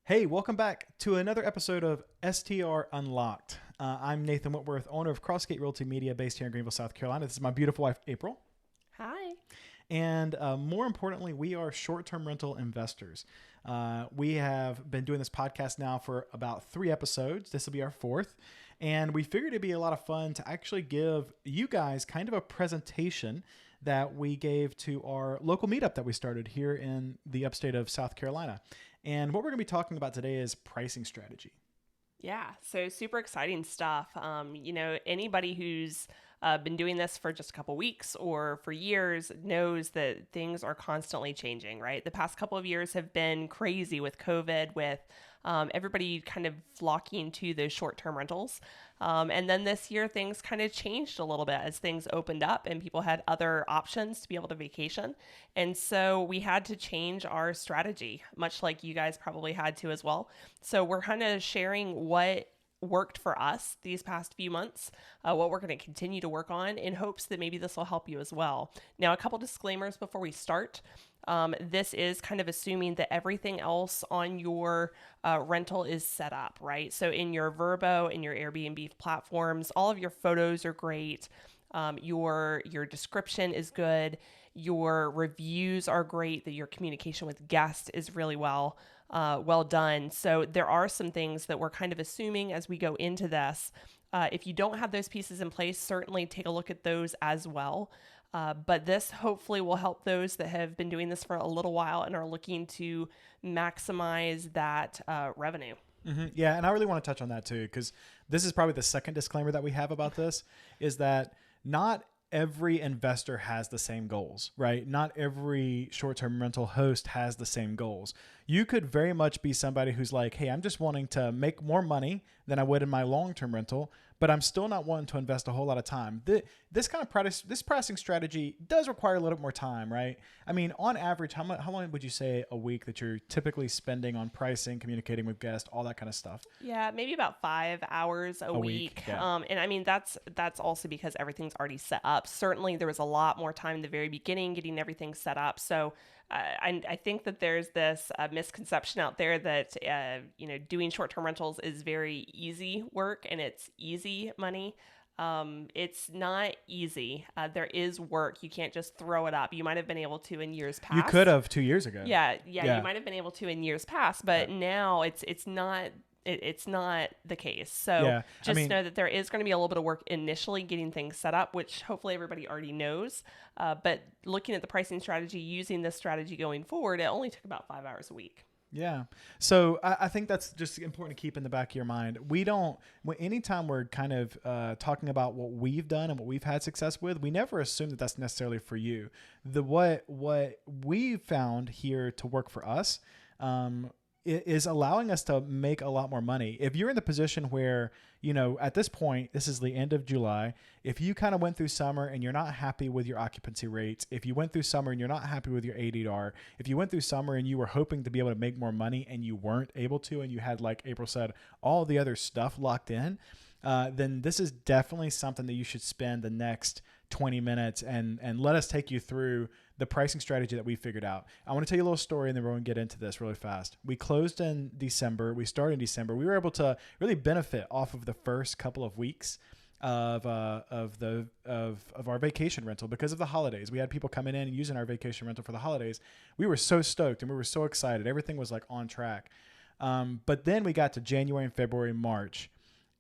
Hey, welcome back to another episode of STR Unlocked. I'm Nathan Whitworth, owner of Crossgate Realty Media based here in Greenville, South Carolina. This is my beautiful wife, April. Hi. And more importantly, we are short-term rental investors. We have been doing this podcast now for about 3 episodes. This will be our 4th. And we figured it'd be a lot of fun to actually give you guys kind of a presentation that we gave to our local meetup that we started here in the upstate of South Carolina. And what we're going to be talking about today is pricing strategy. Yeah, so super exciting stuff. Anybody who's been doing this for just a couple weeks or for years knows that things are constantly changing, right? The past couple of years have been crazy with COVID, with everybody kind of flocking to those short-term rentals. And then this year, things kind of changed a little bit as things opened up and people had other options to be able to vacation. And so we had to change our strategy, much like you guys probably had to as well. So we're kind of sharing what worked for us these past few months, what we're going to continue to work on in hopes that maybe this will help you as well. Now, a couple disclaimers before we start. This is kind of assuming that everything else on your rental is set up, right? So in your Vrbo, in your Airbnb platforms, all of your photos are great. Your description is good. Your reviews are great. That your communication with guests is really well done. So there are some things that we're kind of assuming as we go into this. If you don't have those pieces in place, certainly take a look at those as well. But this hopefully will help those that have been doing this for a little while and are looking to maximize that revenue. Mm-hmm. Yeah, and I really want to touch on that too, because this is probably the second disclaimer that we have about this, is that not every investor has the same goals, right? Not every short-term rental host has the same goals. You could very much be somebody who's like, hey, I'm just wanting to make more money than I would in my long-term rental, but I'm still not wanting to invest a whole lot of time. This pricing strategy does require a little bit more time, right? I mean, on average, how long would you say a week that you're typically spending on pricing, communicating with guests, all that kind of stuff? Yeah, maybe about 5 hours a week. Yeah. And I mean, that's also because everything's already set up. Certainly, there was a lot more time in the very beginning getting everything set up. So I think that there's this misconception out there that doing short-term rentals is very easy work and it's easy money. It's not easy. There is work. You can't just throw it up. You might have been able to in years past. You could have 2 years ago. Yeah. You might have been able to in years past, but now it's not. It's not the case. So know that there is going to be a little bit of work initially getting things set up, which hopefully everybody already knows. But looking at the pricing strategy, using this strategy going forward, it only took about 5 hours a week. Yeah. So I think that's just important to keep in the back of your mind. Anytime we're kind of talking about what we've done and what we've had success with, we never assume that that's necessarily for you. What we found here to work for us, is allowing us to make a lot more money. If you're in the position where, at this point, this is the end of July, if you kind of went through summer and you're not happy with your occupancy rates, if you went through summer and you're not happy with your ADR, if you went through summer and you were hoping to be able to make more money and you weren't able to, and you had, like April said, all the other stuff locked in, then this is definitely something that you should spend the next 20 minutes and let us take you through the pricing strategy that we figured out. I want to tell you a little story and then we're going to get into this really fast. We closed in December. We started in December. We were able to really benefit off of the first couple of weeks of our vacation rental because of the holidays. We had people coming in and using our vacation rental for the holidays. We were so stoked and we were so excited. Everything was like on track. But then we got to January and February, March,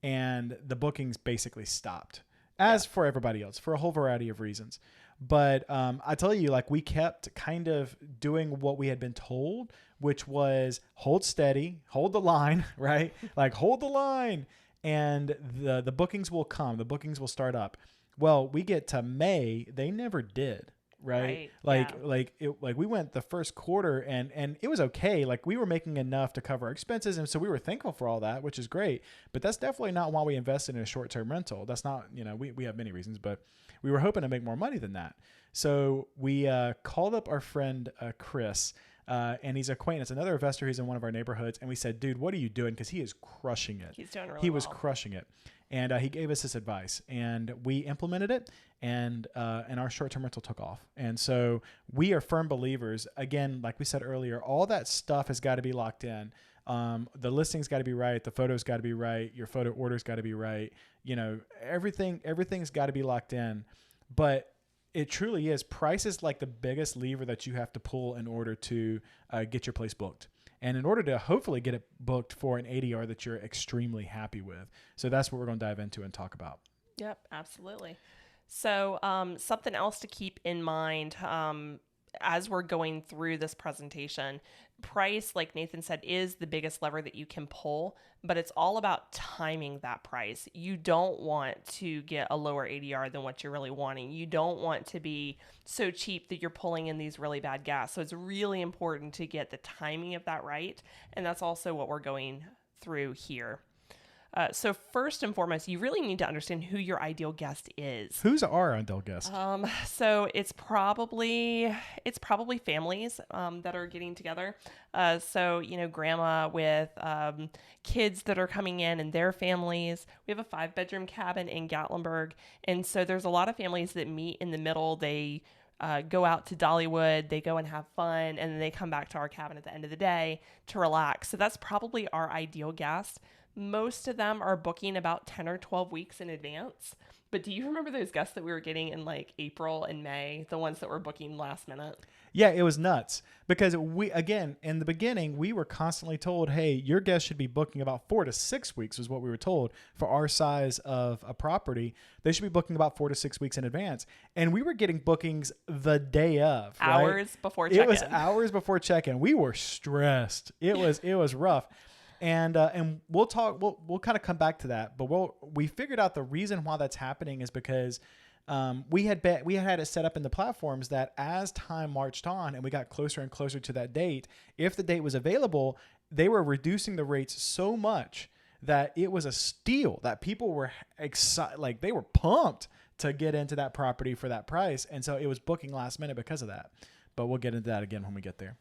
and the bookings basically stopped, as for everybody else, for a whole variety of reasons. But I tell you, like, we kept kind of doing what we had been told, which was hold steady, hold the line, right? Like, hold the line, and the bookings will come. The bookings will start up. Well, we get to May, they never did. Right. Like we went the first quarter and it was okay. Like, we were making enough to cover our expenses. And so we were thankful for all that, which is great, but that's definitely not why we invested in a short-term rental. That's not, we have many reasons, but we were hoping to make more money than that. So we called up our friend, Chris, and he's an acquaintance, another investor who's in one of our neighborhoods. And we said, dude, what are you doing? Cause he is crushing it. He's doing really He was well. crushing it. And he gave us this advice and we implemented it and our short-term rental took off. And so we are firm believers, again, like we said earlier, all that stuff has got to be locked in. The listing's got to be right. The photo's got to be right. Your photo order's got to be right. Everything's got to be locked in. But it truly is. Price is like the biggest lever that you have to pull in order to get your place booked. And in order to hopefully get it booked for an ADR that you're extremely happy with. So that's what we're going to dive into and talk about. Yep, absolutely. So something else to keep in mind as we're going through this presentation, price, like Nathan said, is the biggest lever that you can pull, but it's all about timing that price. You don't want to get a lower ADR than what you're really wanting. You don't want to be so cheap that you're pulling in these really bad gas. So it's really important to get the timing of that right. And that's also what we're going through here. So first and foremost, you really need to understand who your ideal guest is. Who's our ideal guest? So it's probably families that are getting together. So grandma with kids that are coming in and their families. We have a 5-bedroom cabin in Gatlinburg, and so there's a lot of families that meet in the middle. They go out to Dollywood, they go and have fun, and then they come back to our cabin at the end of the day to relax. So that's probably our ideal guest. Most of them are booking about 10 or 12 weeks in advance. But do you remember those guests that we were getting in like April and May, the ones that were booking last minute? Yeah, it was nuts because in the beginning, we were constantly told, hey, your guests should be booking about 4 to 6 weeks was what we were told for our size of a property. They should be booking about 4 to 6 weeks in advance. And we were getting bookings the day of. Hours before check-in. It was hours before check-in. We were stressed. It was rough. And we'll kind of come back to that, but we figured out the reason why that's happening is because we had it set up in the platforms that as time marched on and we got closer and closer to that date, if the date was available, they were reducing the rates so much that it was a steal that people were excited, like they were pumped to get into that property for that price. And so it was booking last minute because of that, but we'll get into that again when we get there.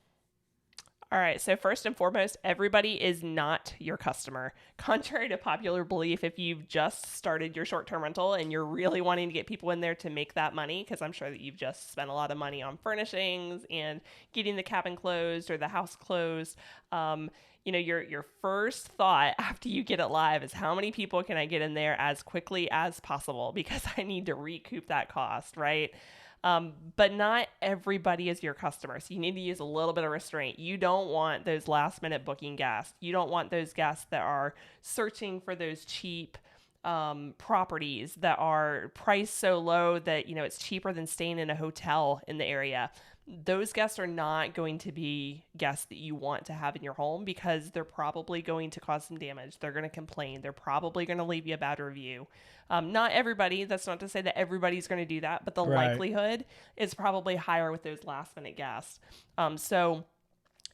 All right, so first and foremost, everybody is not your customer. Contrary to popular belief, if you've just started your short-term rental and you're really wanting to get people in there to make that money, because I'm sure that you've just spent a lot of money on furnishings and getting the cabin closed or the house closed, your first thought after you get it live is how many people can I get in there as quickly as possible because I need to recoup that cost, right? But not everybody is your customer. So you need to use a little bit of restraint. You don't want those last minute booking guests. You don't want those guests that are searching for those cheap properties that are priced so low that, it's cheaper than staying in a hotel in the area. Those guests are not going to be guests that you want to have in your home because they're probably going to cause some damage. They're going to complain. They're probably going to leave you a bad review. Not everybody. That's not to say that everybody's going to do that, but the likelihood is probably higher with those last minute guests. So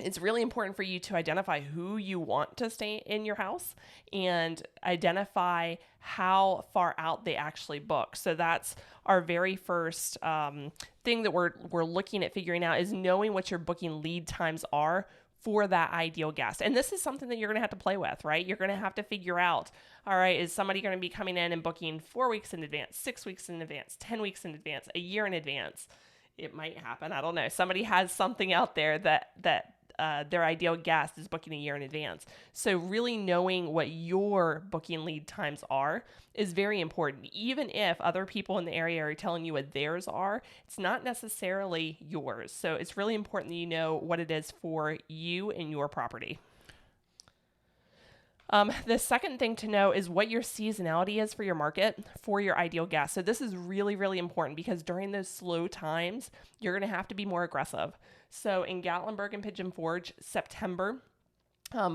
it's really important for you to identify who you want to stay in your house and identify how far out they actually book. So that's our very first thing that we're looking at figuring out is knowing what your booking lead times are for that ideal guest. And this is something that you're going to have to play with, right? You're going to have to figure out, all right, is somebody going to be coming in and booking 4 weeks in advance, 6 weeks in advance, 10 weeks in advance, a year in advance? It might happen. I don't know. Somebody has something out there that their ideal guest is booking a year in advance. So really knowing what your booking lead times are is very important. Even if other people in the area are telling you what theirs are, it's not necessarily yours. So it's really important that you know what it is for you and your property. The second thing to know is what your seasonality is for your market for your ideal guest. So this is really, really important because during those slow times, you're going to have to be more aggressive. So in Gatlinburg and Pigeon Forge, September,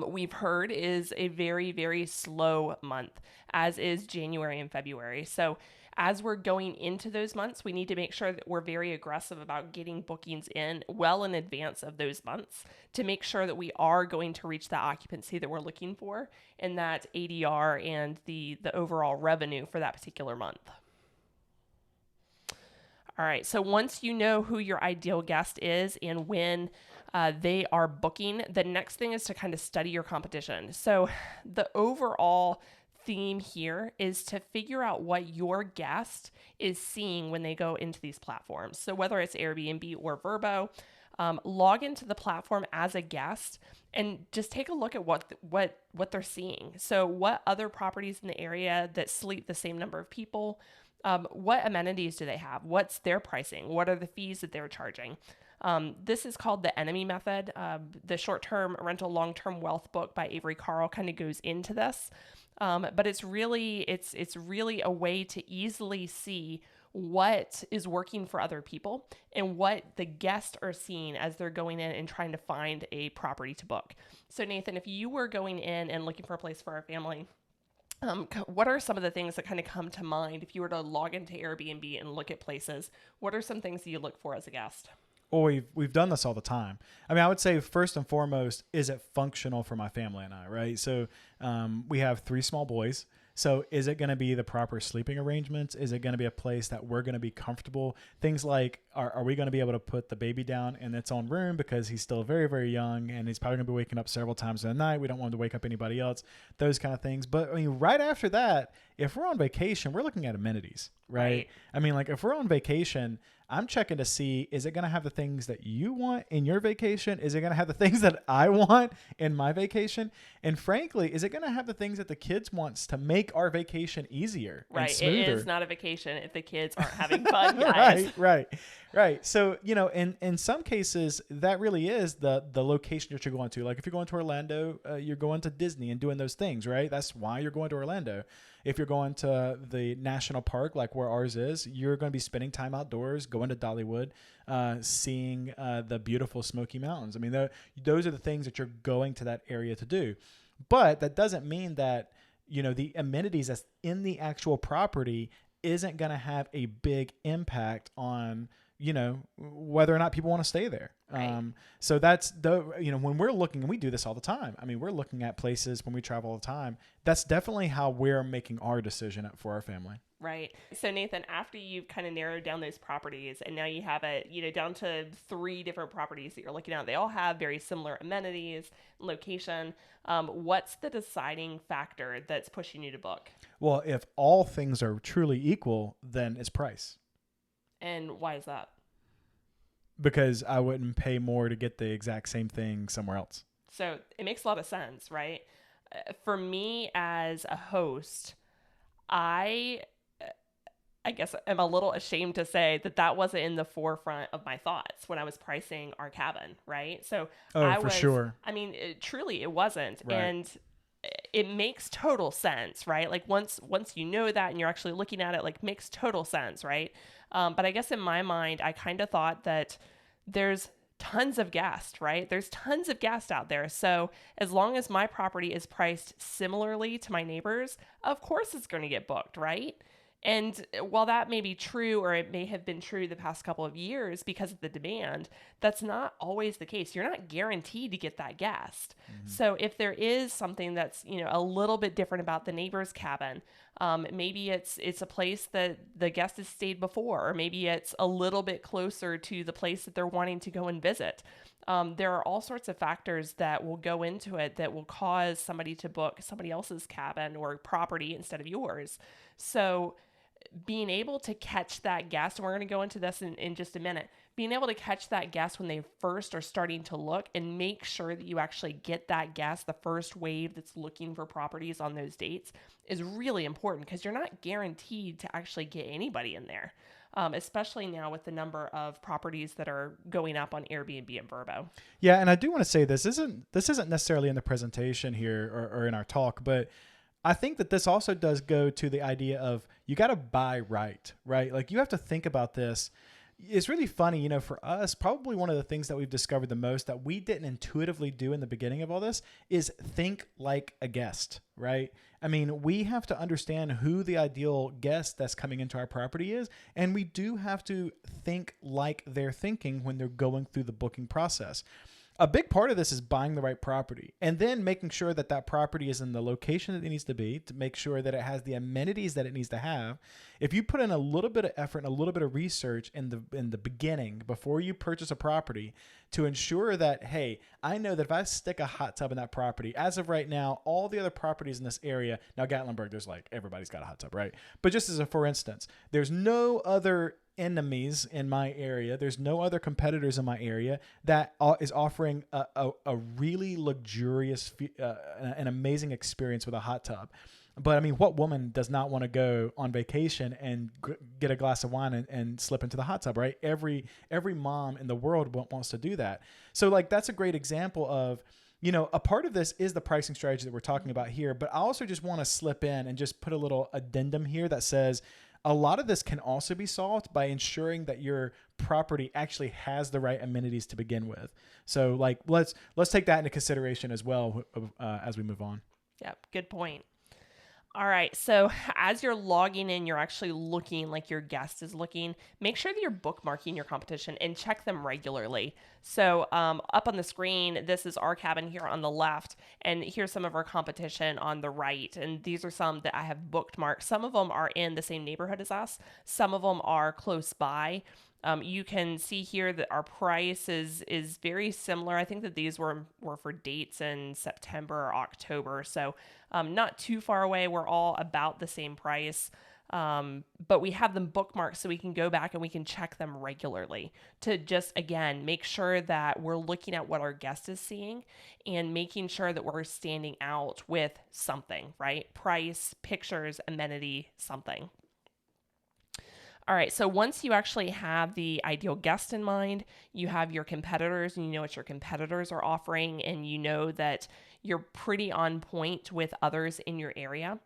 we've heard is a very, very slow month, as is January and February. So as we're going into those months, we need to make sure that we're very aggressive about getting bookings in well in advance of those months to make sure that we are going to reach that occupancy that we're looking for and that ADR and the overall revenue for that particular month. All right, so once you know who your ideal guest is and when they are booking, the next thing is to kind of study your competition. So the overall theme here is to figure out what your guest is seeing when they go into these platforms. So whether it's Airbnb or Vrbo, log into the platform as a guest and just take a look at what they're seeing. So what other properties in the area that sleep the same number of people, what amenities do they have? What's their pricing? What are the fees that they're charging? This is called the enemy method. The short-term rental, long-term wealth book by Avery Carl kind of goes into this. But it's really a way to easily see what is working for other people and what the guests are seeing as they're going in and trying to find a property to book. So Nathan, if you were going in and looking for a place for our family, what are some of the things that kind of come to mind if you were to log into Airbnb and look at places? What are some things that you look for as a guest? Well, we've done this all the time. I mean, I would say first and foremost, is it functional for my family and I, right? So we have 3 small boys. So is it going to be the proper sleeping arrangements? Is it going to be a place that we're going to be comfortable? Things like, are we going to be able to put the baby down in its own room because he's still very, very young and he's probably going to be waking up several times in the night. We don't want him to wake up anybody else, those kind of things. But I mean, right after that, if we're on vacation, we're looking at amenities, right? I mean, like if we're on vacation, I'm checking to see, is it going to have the things that you want in your vacation? Is it going to have the things that I want in my vacation? And frankly, is it going to have the things that the kids wants to make our vacation easier and smoother? It is not a vacation if the kids aren't having fun, guys. Right. So, in some cases, that really is the location that you're going to. Like if you're going to Orlando, you're going to Disney and doing those things, right? That's why you're going to Orlando. If you're going to the national park, like where ours is, you're going to be spending time outdoors, going to Dollywood, seeing the beautiful Smoky Mountains. I mean, those are the things that you're going to that area to do. But that doesn't mean that, the amenities that's in the actual property isn't going to have a big impact on, whether or not people want to stay there. Right. So that's when we're looking, and we do this all the time. I mean, we're looking at places when we travel all the time. That's definitely how we're making our decision for our family. Right. So Nathan, after you've kind of narrowed down those properties and now you have it, down to 3 different properties that you're looking at, they all have very similar amenities, location. What's the deciding factor that's pushing you to book? Well, if all things are truly equal, then it's price. And why is that? Because I wouldn't pay more to get the exact same thing somewhere else. So it makes a lot of sense, right? For me as a host, I guess I'm a little ashamed to say that wasn't in the forefront of my thoughts when I was pricing our cabin, right? So sure. I mean, truly it wasn't. Right. And it makes total sense, right? Like once you know that and you're actually looking at it, like makes total sense, right? But I guess in my mind, I kind of thought that there's tons of guests, right? There's tons of guests out there. So as long as my property is priced similarly to my neighbors, of course it's going to get booked, right? And while that may be true, or it may have been true the past couple of years because of the demand, that's not always the case. You're not guaranteed to get that guest. Mm-hmm. So if there is something that's, a little bit different about the neighbor's cabin, maybe it's a place that the guest has stayed before, or maybe it's a little bit closer to the place that they're wanting to go and visit. There are all sorts of factors that will go into it that will cause somebody to book somebody else's cabin or property instead of yours. So being able to catch that guest, and we're going to go into this in just a minute, being able to catch that guest when they first are starting to look and make sure that you actually get that guest, the first wave that's looking for properties on those dates, is really important because you're not guaranteed to actually get anybody in there, especially now with the number of properties that are going up on Airbnb and Vrbo. Yeah, and I do want to say this isn't necessarily in the presentation here or in our talk, but I think that this also does go to the idea of you got to buy right? Like you have to think about this. It's really funny, for us, probably one of the things that we've discovered the most that we didn't intuitively do in the beginning of all this is think like a guest, right? I mean, we have to understand who the ideal guest that's coming into our property is, and we do have to think like they're thinking when they're going through the booking process. A big part of this is buying the right property and then making sure that that property is in the location that it needs to be, to make sure that it has the amenities that it needs to have. If you put in a little bit of effort and a little bit of research in the beginning before you purchase a property to ensure that, hey, I know that if I stick a hot tub in that property, as of right now, all the other properties in this area, now Gatlinburg, there's like everybody's got a hot tub, right? But just as a for instance, there's no other enemies in my area. There's no other competitors in my area that is offering a really luxurious, an amazing experience with a hot tub. But I mean, what woman does not want to go on vacation and get a glass of wine and slip into the hot tub, right? Every mom in the world wants to do that. So like, that's a great example of, a part of this is the pricing strategy that we're talking about here, but I also just want to slip in and just put a little addendum here that says a lot of this can also be solved by ensuring that your property actually has the right amenities to begin with. So like, let's take that into consideration as well as we move on. Yep. Good point. All right. So as you're logging in, you're actually looking like your guest is looking. Make sure that you're bookmarking your competition and check them regularly. So up on the screen, this is our cabin here on the left, and here's some of our competition on the right. And these are some that I have bookmarked. Some of them are in the same neighborhood as us. Some of them are close by. You can see here that our price is very similar. I think that these were for dates in September or October. So not too far away. We're all about the same price. But we have them bookmarked so we can go back and we can check them regularly to just, again, make sure that we're looking at what our guest is seeing and making sure that we're standing out with something, right? Price, pictures, amenity, something. All right, so once you actually have the ideal guest in mind, you have your competitors and you know what your competitors are offering, and you know that you're pretty on point with others in your area.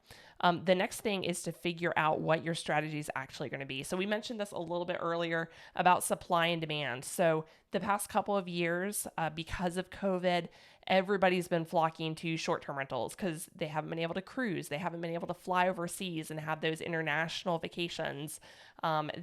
The next thing is to figure out what your strategy is actually going to be. So we mentioned this a little bit earlier about supply and demand. So the past couple of years, because of COVID, everybody's been flocking to short-term rentals because they haven't been able to cruise. They haven't been able to fly overseas and have those international vacations.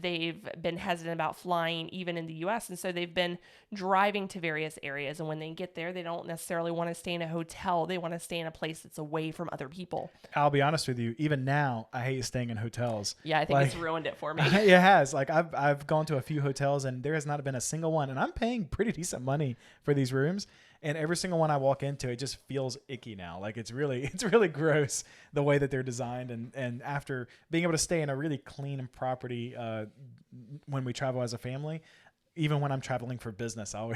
They've been hesitant about flying even in the US. And so they've been driving to various areas. And when they get there, they don't necessarily want to stay in a hotel. They want to stay in a place that's away from other people. I'll be honest with you. Even now, I hate staying in hotels. Yeah, I think it's ruined it for me. It has. Like I've gone to a few hotels and there has not been a single one. And I'm paying pretty decent money for these rooms. And every single one I walk into, it just feels icky now. Like it's really gross the way that they're designed. And after being able to stay in a really clean property when we travel as a family, even when I'm traveling for business, I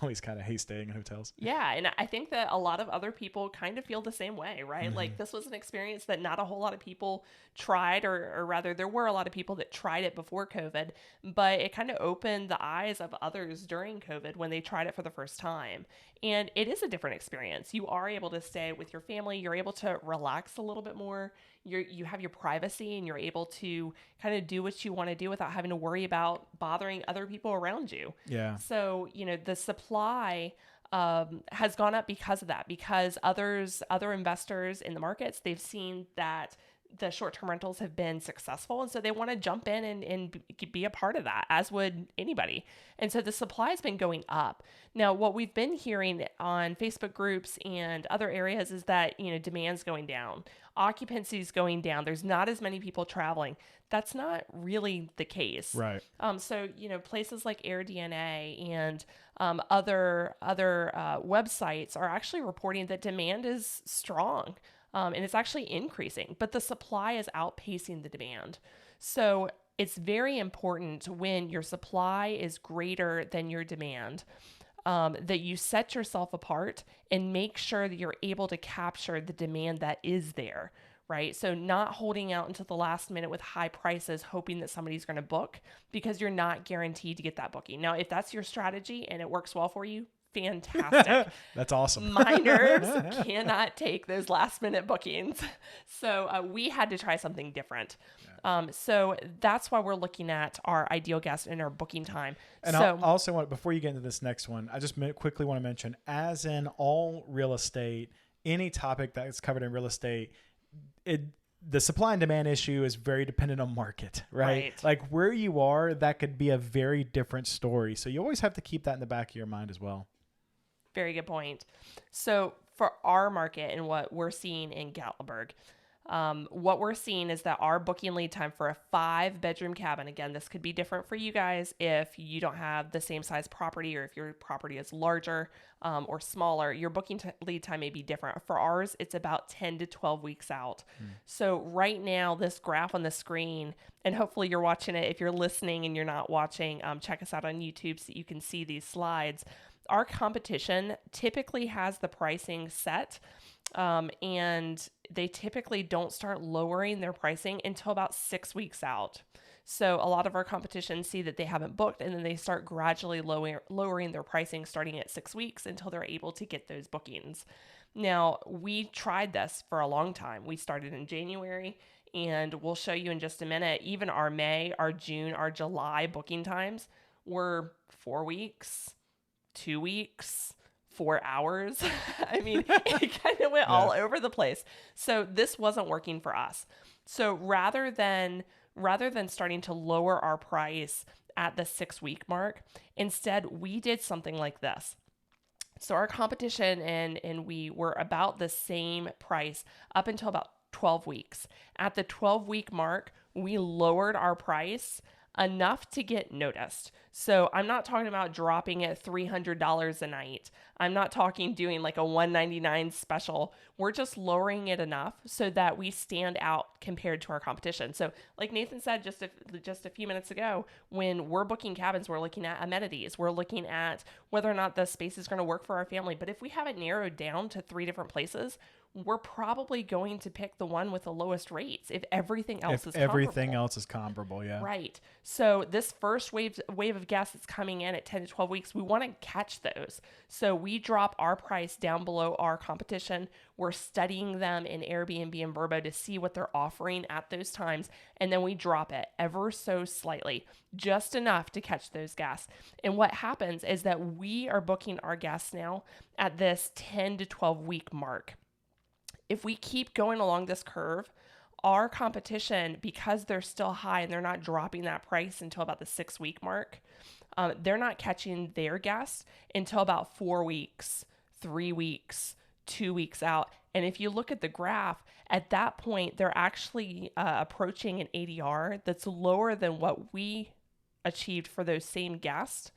always kind of hate staying in hotels. Yeah. And I think that a lot of other people kind of feel the same way, right? Mm-hmm. Like this was an experience that not a whole lot of people tried, or rather there were a lot of people that tried it before COVID, but it kind of opened the eyes of others during COVID when they tried it for the first time. And it is a different experience. You are able to stay with your family. You're able to relax a little bit more. You have your privacy and you're able to kind of do what you want to do without having to worry about bothering other people around you. Yeah. So, the supply has gone up because of that, because other investors in the markets, they've seen that the short-term rentals have been successful. And so they want to jump in and be a part of that, as would anybody. And so the supply has been going up. Now, what we've been hearing on Facebook groups and other areas is that, demand's going down. Occupancy is going down. There's not as many people traveling. That's not really the case. Right. So, places like AirDNA and other websites are actually reporting that demand is strong. And it's actually increasing, but the supply is outpacing the demand. So it's very important when your supply is greater than your demand, that you set yourself apart and make sure that you're able to capture the demand that is there, right? So not holding out until the last minute with high prices, hoping that somebody's going to book, because you're not guaranteed to get that booking. Now, if that's your strategy and it works well for you, fantastic. That's awesome. My nerves cannot take those last minute bookings. So we had to try something different. So that's why we're looking at our ideal guest and our booking time. And I also want, before you get into this next one, I just quickly want to mention, as in all real estate, any topic that is covered in real estate, the supply and demand issue is very dependent on market, right? Like where you are, that could be a very different story. So you always have to keep that in the back of your mind as well. Very good point. So for our market and what we're seeing in Gatlinburg, what we're seeing is that our booking lead time for a 5-bedroom cabin, again, this could be different for you guys if you don't have the same size property or if your property is larger or smaller, your booking lead time may be different. For ours, it's about 10 to 12 weeks out. So right now, this graph on the screen, and hopefully you're watching it. If you're listening and you're not watching, check us out on YouTube so you can see these slides. Our competition typically has the pricing set, and they typically don't start lowering their pricing until about 6 weeks out. So a lot of our competition see that they haven't booked, and then they start gradually lowering their pricing starting at 6 weeks until they're able to get those bookings. Now, we tried this for a long time. We started in January, and we'll show you in just a minute. Even our May, our June, our July booking times were 4 weeks, 2 weeks, 4 hours. I mean, it kind of went all over the place. So this wasn't working for us. So rather than starting to lower our price at the 6-week mark, instead we did something like this. So our competition and we were about the same price up until about 12 weeks. At the 12-week mark, we lowered our price enough to get noticed. So I'm not talking about dropping it $300 a night. I'm not talking doing like a $199 special. We're just lowering it enough so that we stand out compared to our competition. So like Nathan said just a few minutes ago, when we're booking cabins, we're looking at amenities. We're looking at whether or not the space is going to work for our family. But if we have it narrowed down to 3 different places, we're probably going to pick the one with the lowest rates if everything else is comparable. Everything else is comparable, yeah. Right. So this first wave of guests that's coming in at 10 to 12 weeks, we want to catch those. So we drop our price down below our competition. We're studying them in Airbnb and Vrbo to see what they're offering at those times. And then we drop it ever so slightly, just enough to catch those guests. And what happens is that we are booking our guests now at this 10 to 12 week mark. If we keep going along this curve, our competition, because they're still high and they're not dropping that price until about the 6-week mark, they're not catching their guests until about 4 weeks, 3 weeks, 2 weeks out. And if you look at the graph, at that point, they're actually approaching an ADR that's lower than what we achieved for those same guests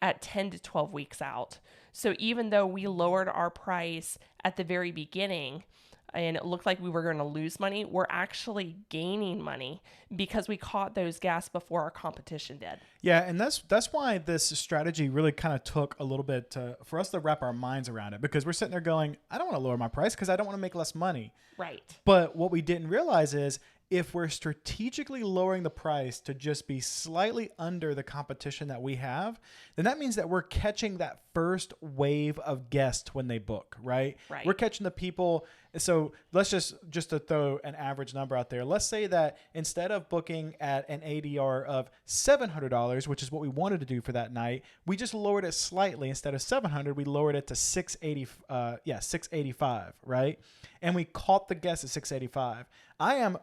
at 10 to 12 weeks out. So even though we lowered our price at the very beginning, and it looked like we were going to lose money, we're actually gaining money because we caught those guests before our competition did. Yeah, and that's why this strategy really kind of took a little bit for us to wrap our minds around it, because we're sitting there going, I don't want to lower my price because I don't want to make less money. Right. But what we didn't realize is if we're strategically lowering the price to just be slightly under the competition that we have, then that means that we're catching that first wave of guests when they book, right? Right. We're catching the people. So let's just to throw an average number out there. Let's say that instead of booking at an ADR of $700, which is what we wanted to do for that night, we just lowered it slightly. Instead of $700, we lowered it to $685, right? And we caught the guests at $685. I am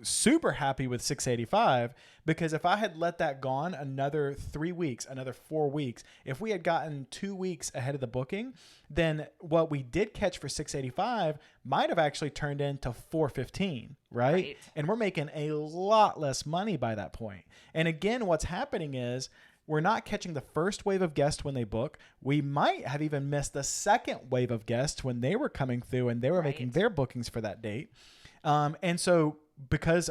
super happy with $685 because if I had let that gone another 3 weeks, another 4 weeks, if we had gotten 2 weeks ahead of the booking, then what we did catch for $685 might have actually turned into $415, right? And we're making a lot less money by that point. And again, what's happening is we're not catching the first wave of guests when they book. We might have even missed the second wave of guests when they were coming through and they were making their bookings for that date. And so because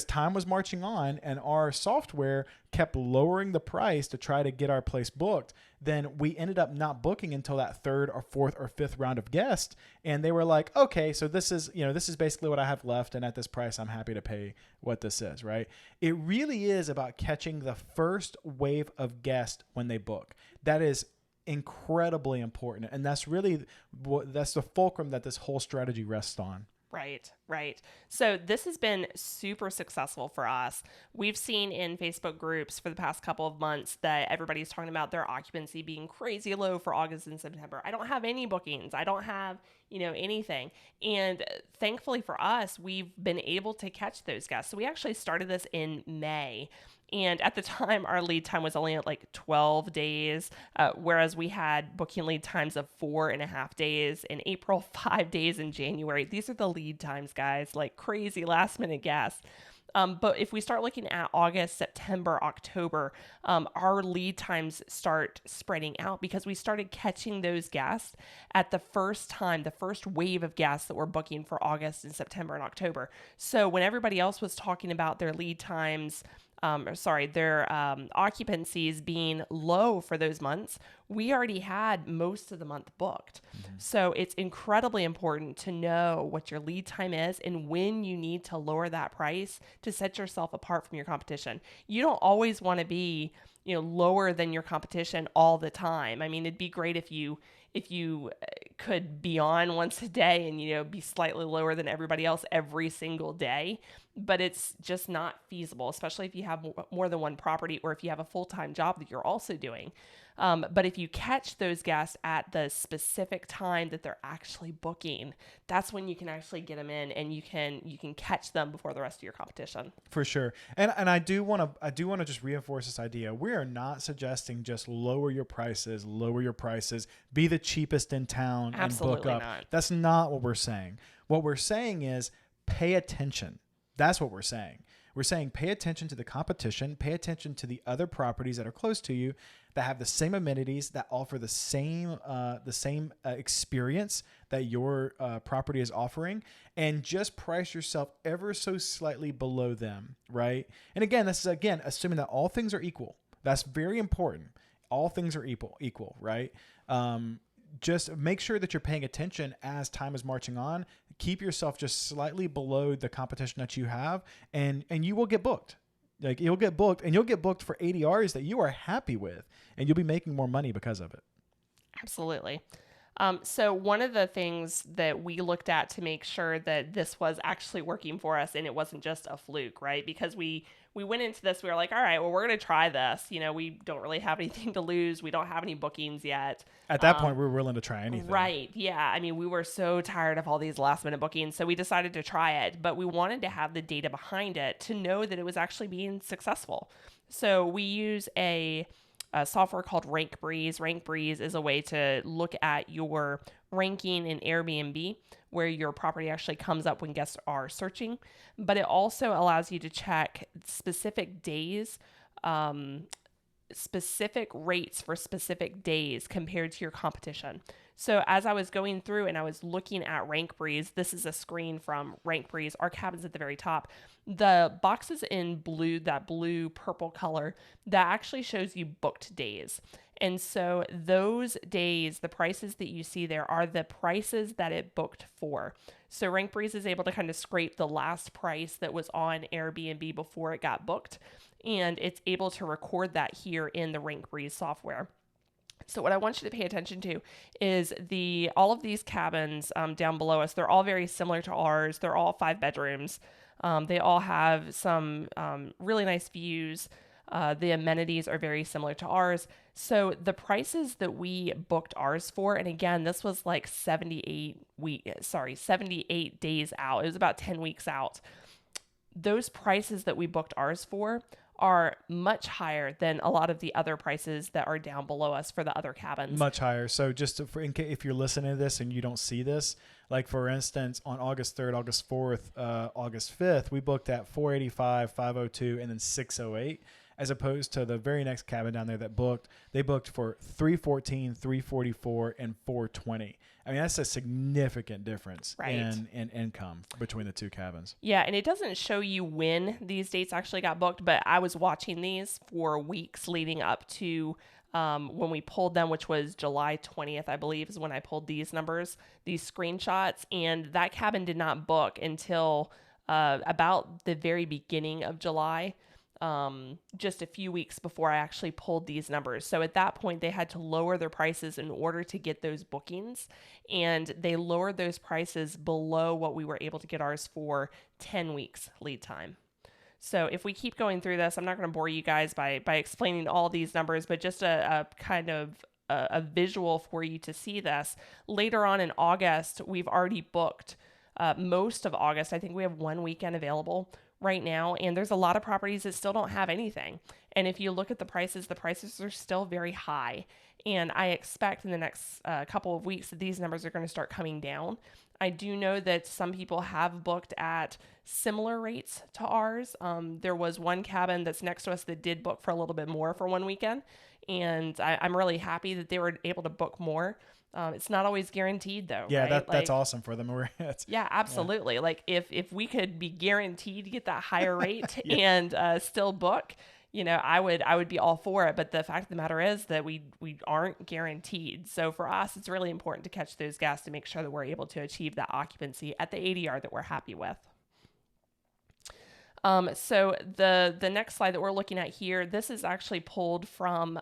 time was marching on and our software kept lowering the price to try to get our place booked, then we ended up not booking until that 3rd or 4th or 5th round of guests. And they were like, okay, so this is basically what I have left. And at this price, I'm happy to pay what this is, right? It really is about catching the first wave of guests when they book. That is incredibly important. And that's the fulcrum that this whole strategy rests on. Right. So this has been super successful for us. We've seen in Facebook groups for the past couple of months that everybody's talking about their occupancy being crazy low for August and September. I don't have any bookings. I don't have, anything. And thankfully for us, we've been able to catch those guests. So we actually started this in May. And at the time, our lead time was only at like 12 days, whereas we had booking lead times of 4.5 days in April, 5 days in January. These are the lead times, guys, like crazy last minute gas. But if we start looking at August, September, October, our lead times start spreading out because we started catching those guests at the first wave of guests that we're booking for August and September and October. So when everybody else was talking about their lead times, their occupancies being low for those months, we already had most of the month booked. Mm-hmm. So it's incredibly important to know what your lead time is and when you need to lower that price to set yourself apart from your competition. You don't always want to be, lower than your competition all the time. I mean, it'd be great if you could be on once a day and, be slightly lower than everybody else every single day, but it's just not feasible, especially if you have more than one property or if you have a full-time job that you're also doing. But if you catch those guests at the specific time that they're actually booking, that's when you can actually get them in and you can catch them before the rest of your competition. For sure. And I do want to just reinforce this idea. We are not suggesting just lower your prices, be the cheapest in town. Absolutely and book up. not. That's not what we're saying. What we're saying is pay attention. That's what we're saying. We're saying pay attention to the competition, pay attention to the other properties that are close to you that have the same amenities, that offer the same experience that your property is offering, and just price yourself ever so slightly below them, right? And again, this is assuming that all things are equal. That's very important. All things are equal, right? Just make sure that you're paying attention as time is marching on. Keep yourself just slightly below the competition that you have, and you will get booked. Like you'll get booked for ADRs that you are happy with, and you'll be making more money because of it. Absolutely. So one of the things that we looked at to make sure that this was actually working for us and it wasn't just a fluke, right? Because we went into this, we were like, all right, well, we're going to try this. We don't really have anything to lose. We don't have any bookings yet. At that point, we were willing to try anything. Right. Yeah. I mean, we were so tired of all these last minute bookings. So we decided to try it, but we wanted to have the data behind it to know that it was actually being successful. So we use a software called RankBreeze. RankBreeze is a way to look at your ranking in Airbnb, where your property actually comes up when guests are searching. But it also allows you to check specific days, specific rates for specific days compared to your competition. So as I was going through and I was looking at RankBreeze, this is a screen from RankBreeze. Our cabin's at the very top. The boxes in blue, that blue purple color, that actually shows you booked days. And so those days, the prices that you see there are the prices that it booked for. So RankBreeze is able to kind of scrape the last price that was on Airbnb before it got booked, and it's able to record that here in the RankBreeze software. So what I want you to pay attention to is all of these cabins down below us. They're all very similar to ours. They're all 5 bedrooms. They all have some really nice views. The amenities are very similar to ours. So the prices that we booked ours for, and again, this was like 78 days out. It was about 10 weeks out. Those prices that we booked ours for are much higher than a lot of the other prices that are down below us for the other cabins. Much higher. So just if you're listening to this and you don't see this, like for instance, on August 3rd, August 4th, August 5th, we booked at 485, 502, and then 608. As opposed to the very next cabin down there they booked for 314, 344, and 420. I mean, that's a significant difference in income between the two cabins. Yeah, and it doesn't show you when these dates actually got booked, but I was watching these for weeks leading up to when we pulled them, which was July 20th, I believe, is when I pulled these numbers, these screenshots, and that cabin did not book until about the very beginning of July. Just a few weeks before I actually pulled these numbers. So at that point, they had to lower their prices in order to get those bookings. And they lowered those prices below what we were able to get ours for 10 weeks lead time. So if we keep going through this, I'm not going to bore you guys by explaining all these numbers, but just a kind of a visual for you to see this. Later on in August, we've already booked most of August. I think we have one weekend available. right now, and there's a lot of properties that still don't have anything. And if you look at the prices are still very high. And I expect in the next couple of weeks that these numbers are going to start coming down. I do know that some people have booked at similar rates to ours. There was one cabin that's next to us that did book for a little bit more for one weekend. And I'm really happy that they were able to book more. It's not always guaranteed though, Yeah, right? that's awesome for them. Yeah, absolutely. Like if we could be guaranteed to get that higher rate Yeah. and still book, I would be all for it. But the fact of the matter is that we aren't guaranteed. So for us, it's really important to catch those guests to make sure that we're able to achieve that occupancy at the ADR that we're happy with. So the next slide that we're looking at here, this is actually pulled from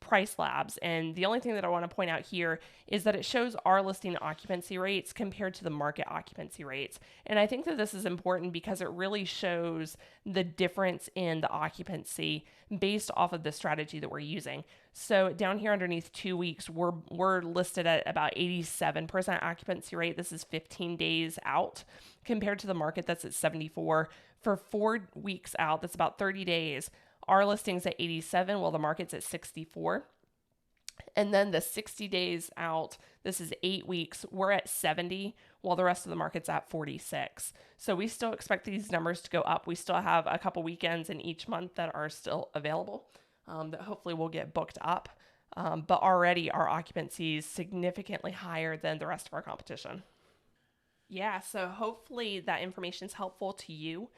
Price Labs. And the only thing that I want to point out here is that it shows our listing occupancy rates compared to the market occupancy rates. And I think that this is important because it really shows the difference in the occupancy based off of the strategy that we're using. So down here underneath 2 weeks, we're listed at about 87% occupancy rate. This is 15 days out compared to the market that's at 74. For 4 weeks out, that's about 30 days. Our listing's at 87, while the market's at 64. And then the 60 days out, this is 8 weeks, we're at 70, while the rest of the market's at 46. So we still expect these numbers to go up. We still have a couple weekends in each month that are still available that hopefully will get booked up. But already our occupancy is significantly higher than the rest of our competition. Yeah, so hopefully that information is helpful to you.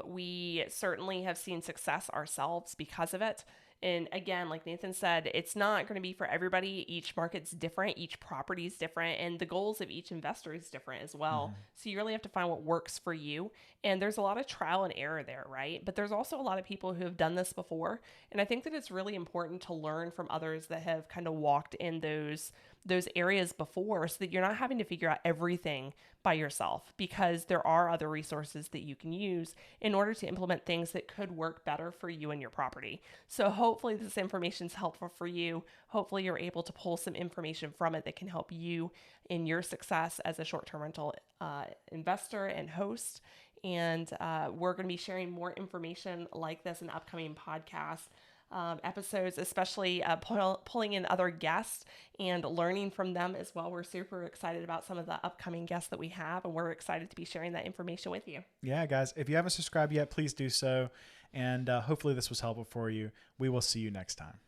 We certainly have seen success ourselves because of it. And again, like Nathan said, it's not going to be for everybody. Each market's different, each property is different, and the goals of each investor is different as well. Mm-hmm. So you really have to find what works for you. And there's a lot of trial and error there, right? But there's also a lot of people who have done this before. And I think that it's really important to learn from others that have kind of walked in those areas before, so that you're not having to figure out everything by yourself, because there are other resources that you can use in order to implement things that could work better for you and your property. So hopefully this information is helpful for you. Hopefully you're able to pull some information from it that can help you in your success as a short-term rental investor and host. And we're going to be sharing more information like this in upcoming podcasts. Episodes, especially pulling in other guests and learning from them as well. We're super excited about some of the upcoming guests that we have, and we're excited to be sharing that information with you. Yeah, guys, if you haven't subscribed yet, please do so. And hopefully this was helpful for you. We will see you next time.